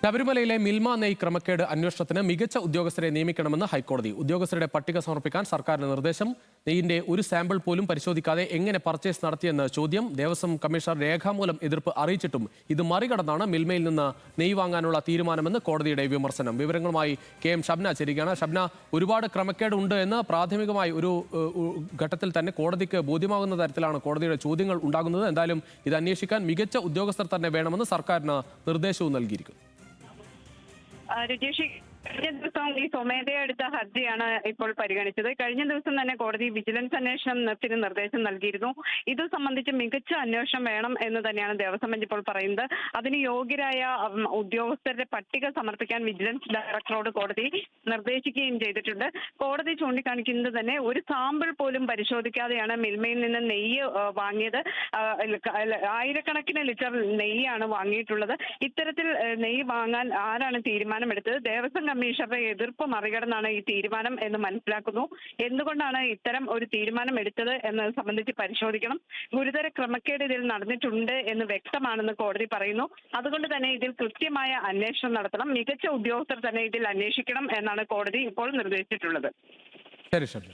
ശബരിമലയിലെ മിൽമ നെയ് ക്രമക്കേട് അന്വേഷണത്തിന് മികച്ച ഉദ്യോഗസ്ഥരെ നിയമിക്കണമെന്ന് ഹൈക്കോടതി. ഉദ്യോഗസ്ഥരുടെ പട്ടിക സമർപ്പിക്കാൻ സർക്കാരിന് നിർദ്ദേശം. നെയ്യിന്റെ ഒരു സാമ്പിൾ പോലും പരിശോധിക്കാതെ എങ്ങനെ പർച്ചേസ് നടത്തിയെന്ന് ചോദ്യം. ദേവസ്വം കമ്മീഷണർ രേഖാമൂലം എതിർപ്പ് അറിയിച്ചിട്ടും ഇത് മറികടന്നാണ് മിൽമയിൽ നിന്ന് നെയ്യ് വാങ്ങാനുള്ള തീരുമാനമെന്ന് കോടതിയുടെ വിമർശനം. വിവരങ്ങളുമായി KM ഷബ്ന ചേരുകയാണ്. ഷബ്ന, ഒരുപാട് ക്രമക്കേട് ഉണ്ട് എന്ന് പ്രാഥമികമായി ഒരു ഘട്ടത്തിൽ തന്നെ കോടതിക്ക് ബോധ്യമാകുന്ന തരത്തിലാണ് കോടതിയുടെ ചോദ്യങ്ങൾ ഉണ്ടാകുന്നത്. എന്തായാലും ഇത് അന്വേഷിക്കാൻ മികച്ച ഉദ്യോഗസ്ഥർ തന്നെ വേണമെന്ന് സർക്കാരിന് നിർദ്ദേശവും നൽകിയിരിക്കുന്നു. രജേഷി, കഴിഞ്ഞ ദിവസം ഈ സ്വമേധയാ എടുത്ത ഹർജിയാണ് ഇപ്പോൾ പരിഗണിച്ചത്. കഴിഞ്ഞ ദിവസം തന്നെ കോടതി വിജിലൻസ് അന്വേഷണത്തിന് നിർദ്ദേശം നൽകിയിരുന്നു. ഇത് സംബന്ധിച്ച് മികച്ച അന്വേഷണം വേണം എന്ന് തന്നെയാണ് ദേവസ്വം ബെഞ്ച് ഇപ്പോൾ പറയുന്നത്. അതിന് യോഗ്യരായ ഉദ്യോഗസ്ഥരുടെ പട്ടിക സമർപ്പിക്കാൻ വിജിലൻസ് ഡയറക്ടറോട് കോടതി നിർദ്ദേശിക്കുകയും ചെയ്തിട്ടുണ്ട്. കോടതി ചൂണ്ടിക്കാണിക്കുന്നത് തന്നെ ഒരു സാമ്പിൾ പോലും പരിശോധിക്കാതെയാണ് മിൽമയിൽ നിന്ന് നെയ്യ് വാങ്ങിയത്. ആയിരക്കണക്കിന് ലിറ്റർ നെയ്യാണ് വാങ്ങിയിട്ടുള്ളത്. ഇത്തരത്തിൽ നെയ്യ് വാങ്ങാൻ ആരാണ് തീരുമാനമെടുത്തത്? ദേവസ്വം കമ്മീഷണറുടെ എതിർപ്പ് മറികടന്നാണ് ഈ തീരുമാനം എന്ന് മനസ്സിലാക്കുന്നു. എന്തുകൊണ്ടാണ് ഇത്തരം ഒരു തീരുമാനം എടുത്തത് എന്നത് സംബന്ധിച്ച് പരിശോധിക്കണം. ഗുരുതര ക്രമക്കേട് ഇതിൽ നടന്നിട്ടുണ്ട് എന്ന് വ്യക്തമാണെന്ന് കോടതി പറയുന്നു. അതുകൊണ്ട് തന്നെ ഇതിൽ കൃത്യമായ അന്വേഷണം നടത്തണം. മികച്ച ഉദ്യോഗസ്ഥർ തന്നെ ഇതിൽ അന്വേഷിക്കണം എന്നാണ് കോടതി ഇപ്പോൾ നിർദ്ദേശിച്ചിട്ടുള്ളത്. ശരി.